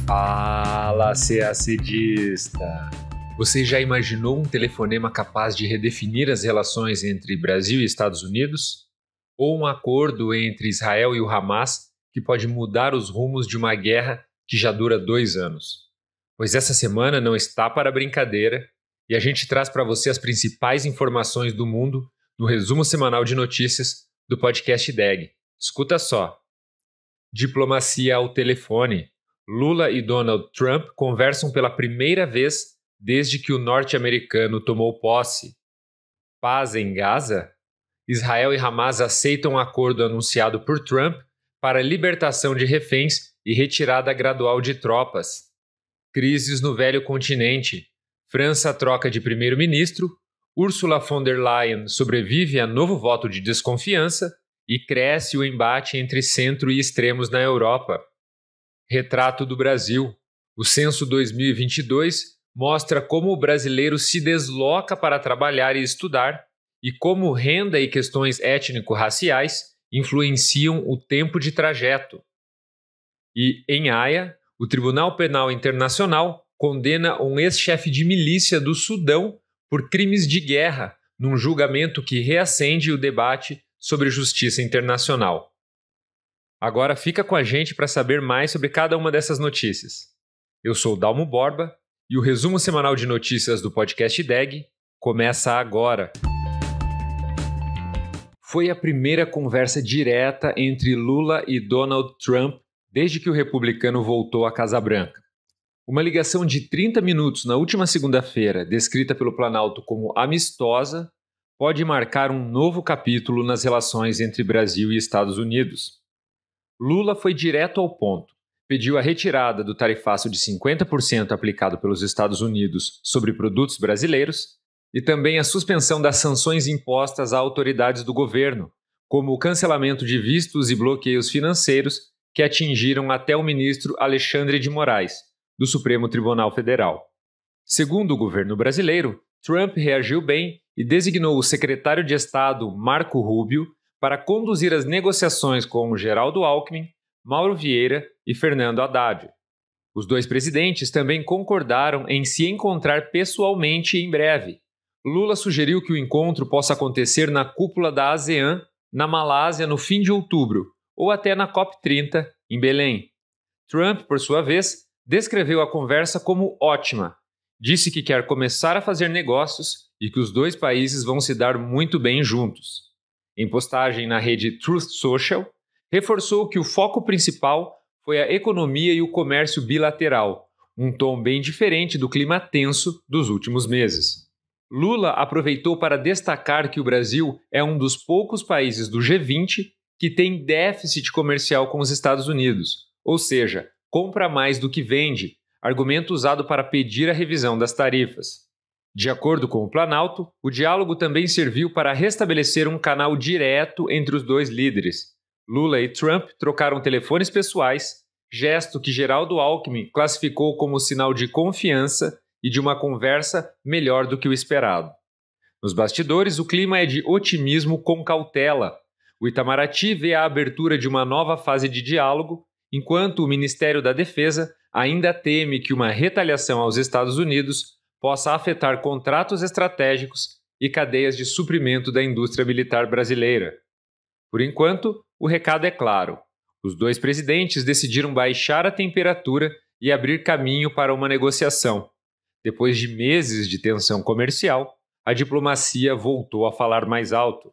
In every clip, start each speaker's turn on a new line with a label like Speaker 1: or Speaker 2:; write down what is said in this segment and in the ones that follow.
Speaker 1: Fala, CACdista! Você já imaginou um telefonema capaz de redefinir as relações entre Brasil e Estados Unidos? Ou um acordo entre Israel e o Hamas que pode mudar os rumos de uma guerra que já dura 2 anos? Pois essa semana não está para brincadeira e a gente traz para você as principais informações do mundo no resumo semanal de notícias do podcast DEG. Escuta só. Diplomacia ao telefone. Lula e Donald Trump conversam pela primeira vez desde que o norte-americano tomou posse. Paz em Gaza? Israel e Hamas aceitam um acordo anunciado por Trump para libertação de reféns e retirada gradual de tropas. Crises no velho continente. França troca de primeiro-ministro, Ursula von der Leyen sobrevive a novo voto de desconfiança e cresce o embate entre centro e extremos na Europa. Retrato do Brasil. O censo 2022 mostra como o brasileiro se desloca para trabalhar e estudar e como renda e questões étnico-raciais influenciam o tempo de trajeto. E, em Haia, o Tribunal Penal Internacional condena um ex-chefe de milícia do Sudão por crimes de guerra, num julgamento que reacende o debate sobre justiça internacional. Agora fica com a gente para saber mais sobre cada uma dessas notícias. Eu sou Dalmo Borba e o resumo semanal de notícias do podcast DEG começa agora. Foi a primeira conversa direta entre Lula e Donald Trump desde que o republicano voltou à Casa Branca. Uma ligação de 30 minutos na última segunda-feira, descrita pelo Planalto como amistosa, pode marcar um novo capítulo nas relações entre Brasil e Estados Unidos. Lula foi direto ao ponto, pediu a retirada do tarifaço de 50% aplicado pelos Estados Unidos sobre produtos brasileiros e também a suspensão das sanções impostas a autoridades do governo, como o cancelamento de vistos e bloqueios financeiros que atingiram até o ministro Alexandre de Moraes, do Supremo Tribunal Federal. Segundo o governo brasileiro, Trump reagiu bem e designou o secretário de Estado Marco Rubio para conduzir as negociações com Geraldo Alckmin, Mauro Vieira e Fernando Haddad. Os dois presidentes também concordaram em se encontrar pessoalmente em breve. Lula sugeriu que o encontro possa acontecer na cúpula da ASEAN, na Malásia, no fim de outubro, ou até na COP30, em Belém. Trump, por sua vez, descreveu a conversa como ótima. Disse que quer começar a fazer negócios e que os dois países vão se dar muito bem juntos. Em postagem na rede Truth Social, reforçou que o foco principal foi a economia e o comércio bilateral, um tom bem diferente do clima tenso dos últimos meses. Lula aproveitou para destacar que o Brasil é um dos poucos países do G20 que tem déficit comercial com os Estados Unidos, ou seja, compra mais do que vende, argumento usado para pedir a revisão das tarifas. De acordo com o Planalto, o diálogo também serviu para restabelecer um canal direto entre os dois líderes. Lula e Trump trocaram telefones pessoais, gesto que Geraldo Alckmin classificou como sinal de confiança e de uma conversa melhor do que o esperado. Nos bastidores, o clima é de otimismo com cautela. O Itamaraty vê a abertura de uma nova fase de diálogo, enquanto o Ministério da Defesa ainda teme que uma retaliação aos Estados Unidos possa afetar contratos estratégicos e cadeias de suprimento da indústria militar brasileira. Por enquanto, o recado é claro. Os dois presidentes decidiram baixar a temperatura e abrir caminho para uma negociação. Depois de meses de tensão comercial, a diplomacia voltou a falar mais alto.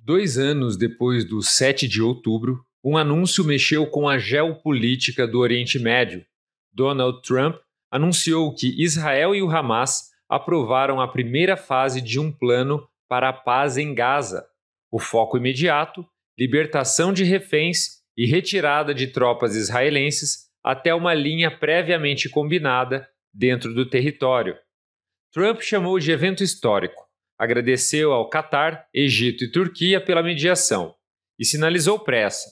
Speaker 1: 2 anos depois do 7 de outubro, um anúncio mexeu com a geopolítica do Oriente Médio. Donald Trump anunciou que Israel e o Hamas aprovaram a primeira fase de um plano para a paz em Gaza. O foco imediato, libertação de reféns e retirada de tropas israelenses até uma linha previamente combinada dentro do território. Trump chamou de evento histórico, agradeceu ao Catar, Egito e Turquia pela mediação e sinalizou pressa.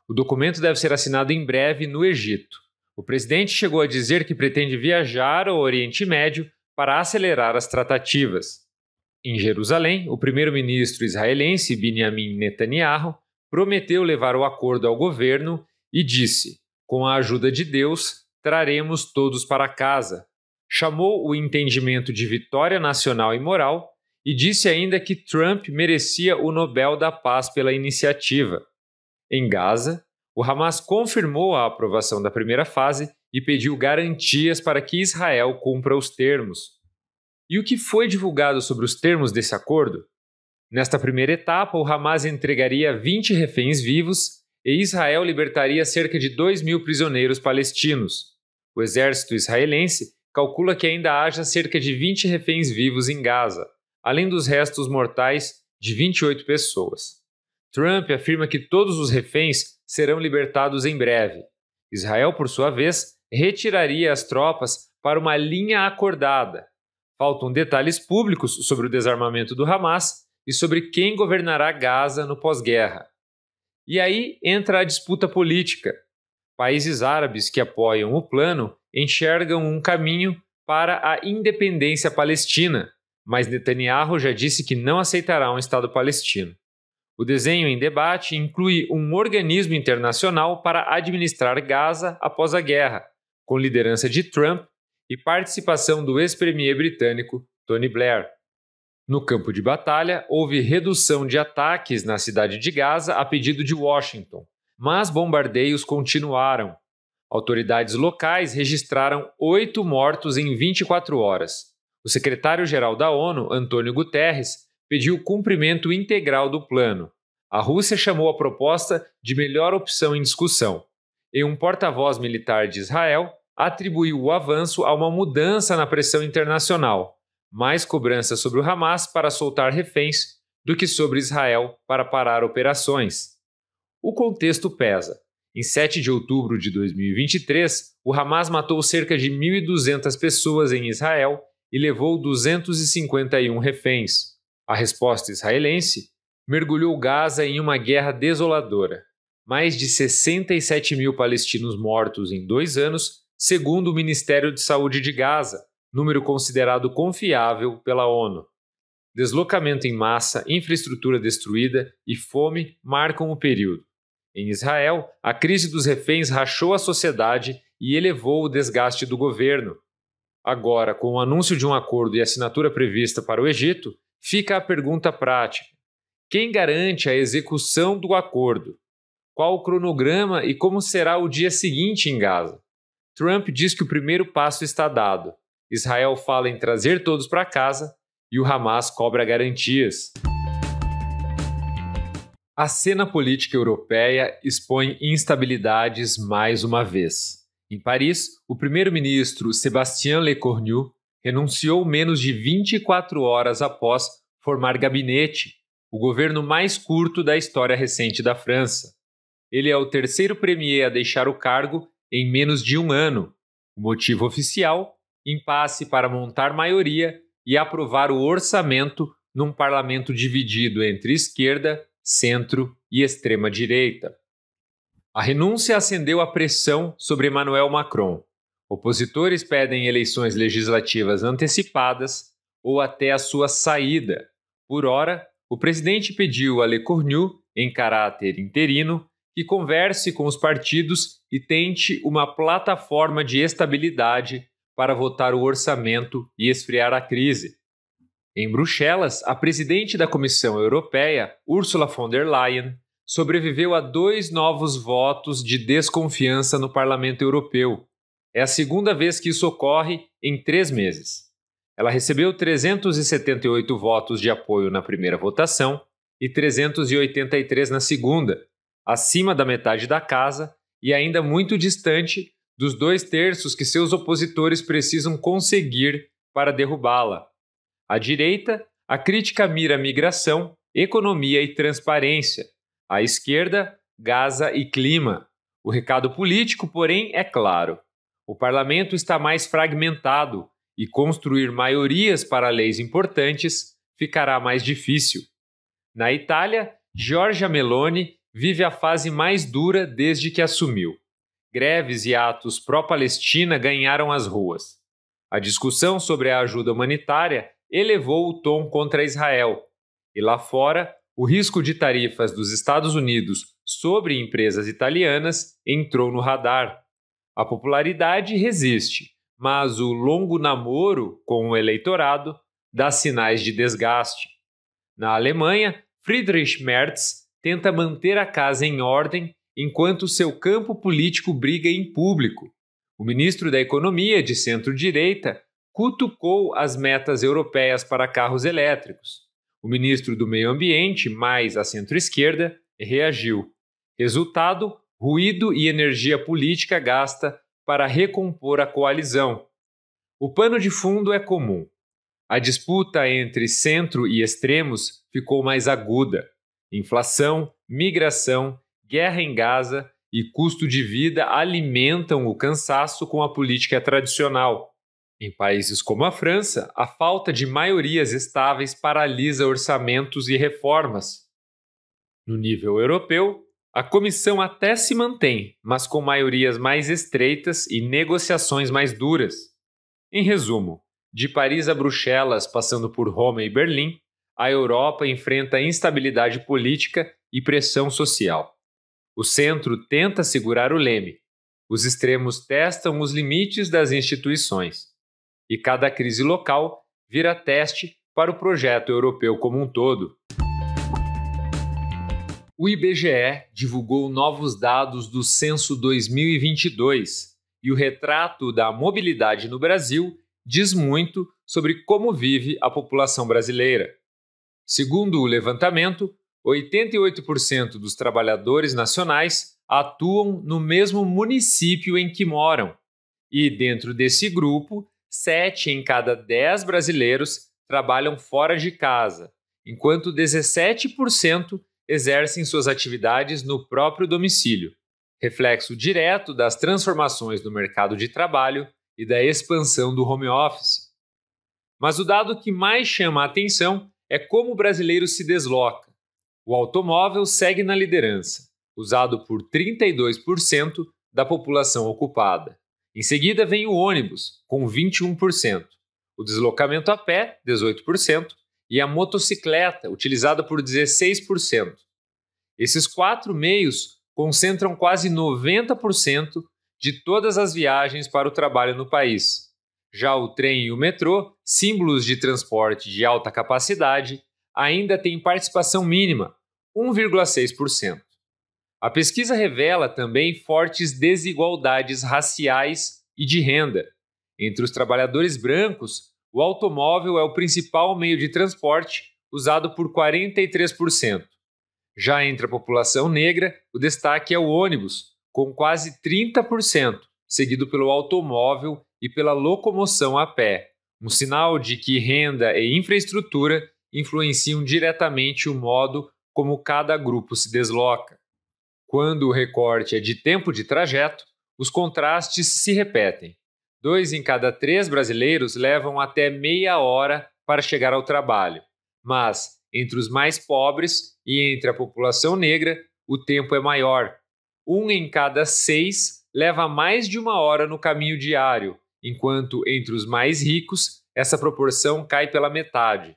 Speaker 1: O documento deve ser assinado em breve no Egito. O presidente chegou a dizer que pretende viajar ao Oriente Médio para acelerar as tratativas. Em Jerusalém, o primeiro-ministro israelense Benjamin Netanyahu prometeu levar o acordo ao governo e disse: Com a ajuda de Deus, traremos todos para casa. Chamou o entendimento de vitória nacional e moral e disse ainda que Trump merecia o Nobel da Paz pela iniciativa. Em Gaza, o Hamas confirmou a aprovação da primeira fase e pediu garantias para que Israel cumpra os termos. E o que foi divulgado sobre os termos desse acordo? Nesta primeira etapa, o Hamas entregaria 20 reféns vivos e Israel libertaria cerca de 2.000 prisioneiros palestinos. O exército israelense calcula que ainda haja cerca de 20 reféns vivos em Gaza, além dos restos mortais de 28 pessoas. Trump afirma que todos os reféns serão libertados em breve. Israel, por sua vez, retiraria as tropas para uma linha acordada. Faltam detalhes públicos sobre o desarmamento do Hamas e sobre quem governará Gaza no pós-guerra. E aí entra a disputa política. Países árabes que apoiam o plano enxergam um caminho para a independência palestina, mas Netanyahu já disse que não aceitará um Estado palestino. O desenho em debate inclui um organismo internacional para administrar Gaza após a guerra, com liderança de Trump e participação do ex-premier britânico Tony Blair. No campo de batalha, houve redução de ataques na cidade de Gaza a pedido de Washington, mas bombardeios continuaram. Autoridades locais registraram 8 mortos em 24 horas. O secretário-geral da ONU, Antônio Guterres, pediu cumprimento integral do plano. A Rússia chamou a proposta de melhor opção em discussão. E um porta-voz militar de Israel atribuiu o avanço a uma mudança na pressão internacional, mais cobrança sobre o Hamas para soltar reféns do que sobre Israel para parar operações. O contexto pesa. Em 7 de outubro de 2023, o Hamas matou cerca de 1.200 pessoas em Israel e levou 251 reféns. A resposta israelense mergulhou Gaza em uma guerra desoladora. Mais de 67.000 palestinos mortos em 2 anos, segundo o Ministério de Saúde de Gaza, número considerado confiável pela ONU. Deslocamento em massa, infraestrutura destruída e fome marcam o período. Em Israel, a crise dos reféns rachou a sociedade e elevou o desgaste do governo. Agora, com o anúncio de um acordo e assinatura prevista para o Egito, fica a pergunta prática: quem garante a execução do acordo? Qual o cronograma e como será o dia seguinte em Gaza? Trump diz que o primeiro passo está dado. Israel fala em trazer todos para casa e o Hamas cobra garantias. A cena política europeia expõe instabilidades mais uma vez. Em Paris, o primeiro-ministro Sébastien Lecornu renunciou menos de 24 horas após formar gabinete, o governo mais curto da história recente da França. Ele é o terceiro premier a deixar o cargo em menos de um ano. O motivo oficial: impasse para montar maioria e aprovar o orçamento num parlamento dividido entre esquerda, centro e extrema-direita. A renúncia acendeu a pressão sobre Emmanuel Macron. Opositores pedem eleições legislativas antecipadas ou até a sua saída. Por ora, o presidente pediu a Lecornu, em caráter interino, que converse com os partidos e tente uma plataforma de estabilidade para votar o orçamento e esfriar a crise. Em Bruxelas, a presidente da Comissão Europeia, Ursula von der Leyen, sobreviveu a 2 novos votos de desconfiança no Parlamento Europeu. É a segunda vez que isso ocorre em 3 meses. Ela recebeu 378 votos de apoio na primeira votação e 383 na segunda, acima da metade da casa e ainda muito distante dos 2/3 que seus opositores precisam conseguir para derrubá-la. À direita, a crítica mira migração, economia e transparência. À esquerda, Gaza e clima. O recado político, porém, é claro. O parlamento está mais fragmentado e construir maiorias para leis importantes ficará mais difícil. Na Itália, Giorgia Meloni vive a fase mais dura desde que assumiu. Greves e atos pró-Palestina ganharam as ruas. A discussão sobre a ajuda humanitária elevou o tom contra Israel. E lá fora, o risco de tarifas dos Estados Unidos sobre empresas italianas entrou no radar. A popularidade resiste, mas o longo namoro com o eleitorado dá sinais de desgaste. Na Alemanha, Friedrich Merz tenta manter a casa em ordem enquanto seu campo político briga em público. O ministro da Economia, de centro-direita, cutucou as metas europeias para carros elétricos. O ministro do Meio Ambiente, mais à centro-esquerda, reagiu. Resultado: ruído e energia política gasta para recompor a coalizão. O pano de fundo é comum. A disputa entre centro e extremos ficou mais aguda. Inflação, migração, guerra em Gaza e custo de vida alimentam o cansaço com a política tradicional. Em países como a França, a falta de maiorias estáveis paralisa orçamentos e reformas. No nível europeu, a comissão até se mantém, mas com maiorias mais estreitas e negociações mais duras. Em resumo, de Paris a Bruxelas, passando por Roma e Berlim, a Europa enfrenta instabilidade política e pressão social. O centro tenta segurar o leme. Os extremos testam os limites das instituições. E cada crise local vira teste para o projeto europeu como um todo. O IBGE divulgou novos dados do Censo 2022 e o retrato da mobilidade no Brasil diz muito sobre como vive a população brasileira. Segundo o levantamento, 88% dos trabalhadores nacionais atuam no mesmo município em que moram. E, dentro desse grupo, 7 em cada 10 brasileiros trabalham fora de casa, enquanto 17% exercem suas atividades no próprio domicílio, reflexo direto das transformações no mercado de trabalho e da expansão do home office. Mas o dado que mais chama a atenção é como o brasileiro se desloca. O automóvel segue na liderança, usado por 32% da população ocupada. Em seguida vem o ônibus, com 21%, o deslocamento a pé, 18%, e a motocicleta, utilizada por 16%. Esses 4 meios concentram quase 90% de todas as viagens para o trabalho no país. Já o trem e o metrô, símbolos de transporte de alta capacidade, ainda têm participação mínima, 1,6%. A pesquisa revela também fortes desigualdades raciais e de renda. Entre os trabalhadores brancos, o automóvel é o principal meio de transporte, usado por 43%. Já entre a população negra, o destaque é o ônibus, com quase 30%, seguido pelo automóvel e pela locomoção a pé, um sinal de que renda e infraestrutura influenciam diretamente o modo como cada grupo se desloca. Quando o recorte é de tempo de trajeto, os contrastes se repetem. 2 em cada 3 brasileiros levam até meia hora para chegar ao trabalho, mas entre os mais pobres e entre a população negra, o tempo é maior. 1 em cada 6 leva mais de 1 hora no caminho diário, enquanto entre os mais ricos, essa proporção cai pela metade.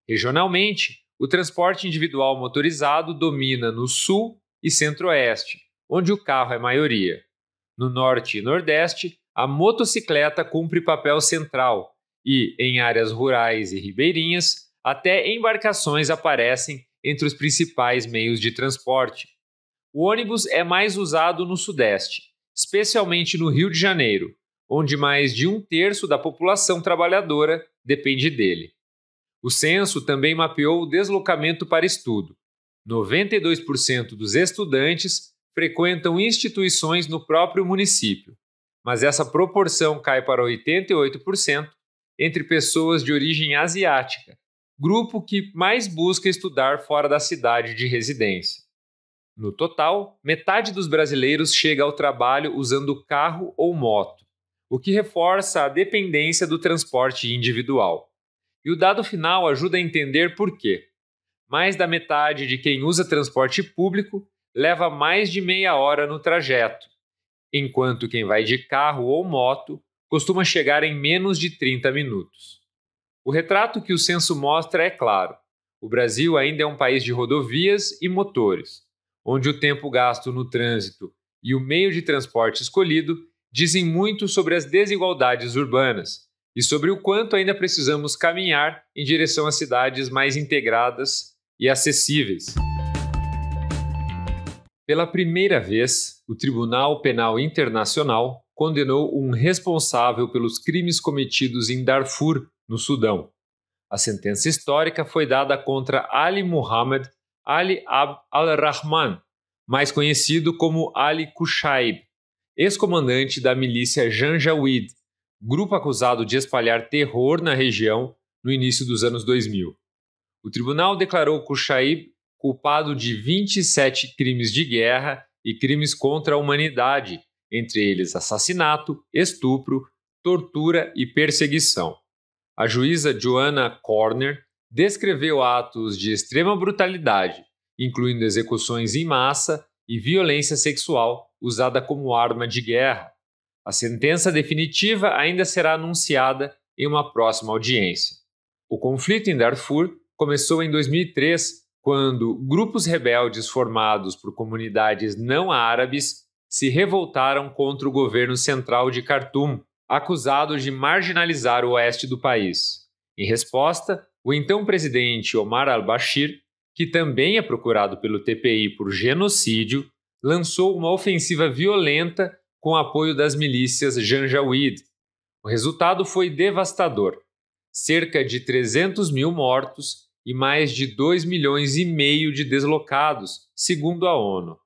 Speaker 1: Regionalmente, o transporte individual motorizado domina no sul e centro-oeste, onde o carro é maioria. No norte e nordeste, a motocicleta cumpre papel central e, em áreas rurais e ribeirinhas, até embarcações aparecem entre os principais meios de transporte. O ônibus é mais usado no sudeste, especialmente no Rio de Janeiro, onde mais de 1/3 da população trabalhadora depende dele. O censo também mapeou o deslocamento para estudo. 92% dos estudantes frequentam instituições no próprio município, mas essa proporção cai para 88% entre pessoas de origem asiática, grupo que mais busca estudar fora da cidade de residência. No total, metade dos brasileiros chega ao trabalho usando carro ou moto, o que reforça a dependência do transporte individual. E o dado final ajuda a entender por quê. Mais da metade de quem usa transporte público leva mais de meia hora no trajeto, enquanto quem vai de carro ou moto costuma chegar em menos de 30 minutos. O retrato que o censo mostra é claro. O Brasil ainda é um país de rodovias e motores, onde o tempo gasto no trânsito e o meio de transporte escolhido dizem muito sobre as desigualdades urbanas e sobre o quanto ainda precisamos caminhar em direção a cidades mais integradas e acessíveis. Pela primeira vez, o Tribunal Penal Internacional condenou um responsável pelos crimes cometidos em Darfur, no Sudão. A sentença histórica foi dada contra Ali Mohammed Ali Abd al-Rahman, mais conhecido como Ali Kushaib, ex-comandante da milícia Janjaweed, grupo acusado de espalhar terror na região no início dos anos 2000. O tribunal declarou Kushaib culpado de 27 crimes de guerra e crimes contra a humanidade, entre eles assassinato, estupro, tortura e perseguição. A juíza Joanna Corner descreveu atos de extrema brutalidade, incluindo execuções em massa e violência sexual usada como arma de guerra. A sentença definitiva ainda será anunciada em uma próxima audiência. O conflito em Darfur começou em 2003, quando grupos rebeldes formados por comunidades não árabes se revoltaram contra o governo central de Khartoum, acusados de marginalizar o oeste do país. Em resposta, o então presidente Omar al-Bashir, que também é procurado pelo TPI por genocídio, lançou uma ofensiva violenta com apoio das milícias Janjaweed. O resultado foi devastador. Cerca de 300 mil mortos e mais de 2,5 milhões de deslocados, segundo a ONU.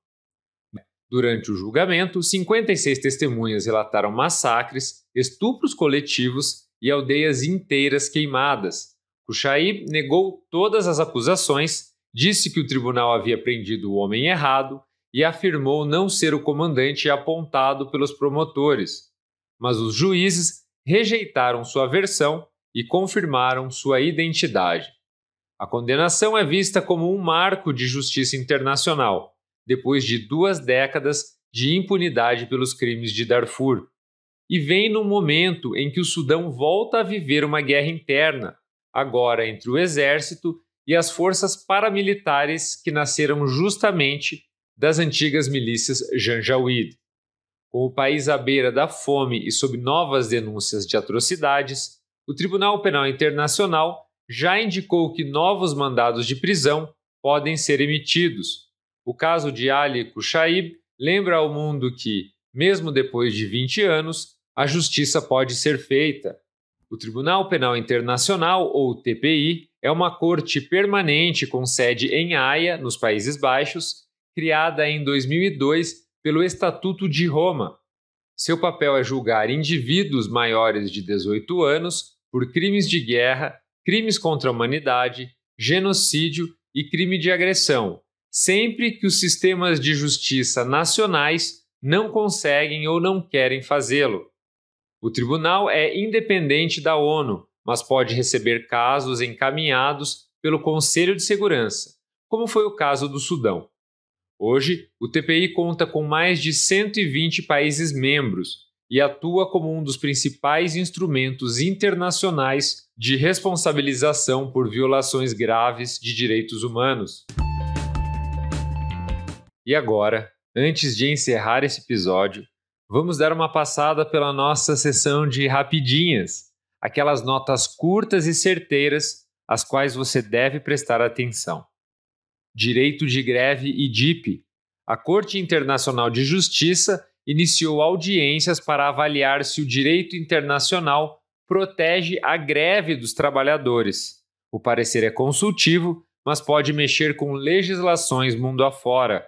Speaker 1: Durante o julgamento, 56 testemunhas relataram massacres, estupros coletivos e aldeias inteiras queimadas. Kushaib negou todas as acusações, disse que o tribunal havia prendido o homem errado e afirmou não ser o comandante apontado pelos promotores. Mas os juízes rejeitaram sua versão e confirmaram sua identidade. A condenação é vista como um marco de justiça internacional, depois de 2 décadas de impunidade pelos crimes de Darfur. E vem num momento em que o Sudão volta a viver uma guerra interna, agora entre o exército e as forças paramilitares que nasceram justamente das antigas milícias Janjaweed. Com o país à beira da fome e sob novas denúncias de atrocidades, o Tribunal Penal Internacional já indicou que novos mandados de prisão podem ser emitidos. O caso de Ali Kushaib lembra ao mundo que, mesmo depois de 20 anos, a justiça pode ser feita. O Tribunal Penal Internacional, ou TPI, é uma corte permanente com sede em Haia, nos Países Baixos, criada em 2002 pelo Estatuto de Roma. Seu papel é julgar indivíduos maiores de 18 anos por crimes de guerra, crimes contra a humanidade, genocídio e crime de agressão, sempre que os sistemas de justiça nacionais não conseguem ou não querem fazê-lo. O tribunal é independente da ONU, mas pode receber casos encaminhados pelo Conselho de Segurança, como foi o caso do Sudão. Hoje, o TPI conta com mais de 120 países membros e atua como um dos principais instrumentos internacionais de responsabilização por violações graves de direitos humanos. E agora, antes de encerrar esse episódio, vamos dar uma passada pela nossa sessão de rapidinhas, aquelas notas curtas e certeiras às quais você deve prestar atenção. Direito de greve e DIP. A Corte Internacional de Justiça iniciou audiências para avaliar se o direito internacional protege a greve dos trabalhadores. O parecer é consultivo, mas pode mexer com legislações mundo afora.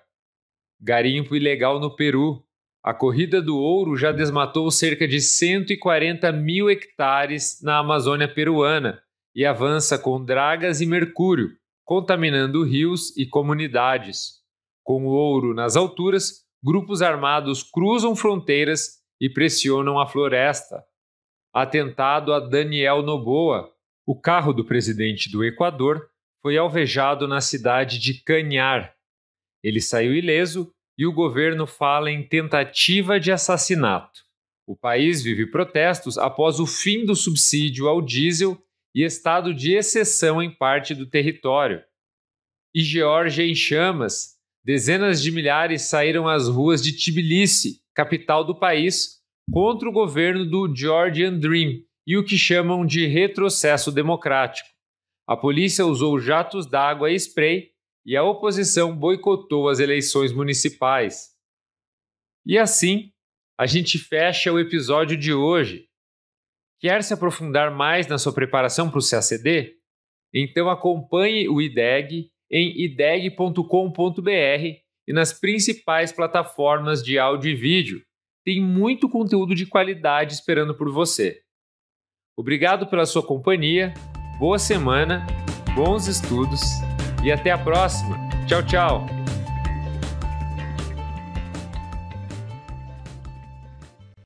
Speaker 1: Garimpo ilegal no Peru. A corrida do ouro já desmatou cerca de 140 mil hectares na Amazônia peruana e avança com dragas e mercúrio, contaminando rios e comunidades. Com o ouro nas alturas, grupos armados cruzam fronteiras e pressionam a floresta. Atentado a Daniel Noboa. O carro do presidente do Equador foi alvejado na cidade de Cañar. Ele saiu ileso e o governo fala em tentativa de assassinato. O país vive protestos após o fim do subsídio ao diesel e estado de exceção em parte do território. E Geórgia em chamas. Dezenas de milhares saíram às ruas de Tbilisi, capital do país, contra o governo do Georgian Dream e o que chamam de retrocesso democrático. A polícia usou jatos d'água e spray e a oposição boicotou as eleições municipais. E assim, a gente fecha o episódio de hoje. Quer se aprofundar mais na sua preparação para o CACD? Então acompanhe o IDEG em ideg.com.br e nas principais plataformas de áudio e vídeo. Tem muito conteúdo de qualidade esperando por você. Obrigado pela sua companhia, boa semana, bons estudos e até a próxima. Tchau, tchau!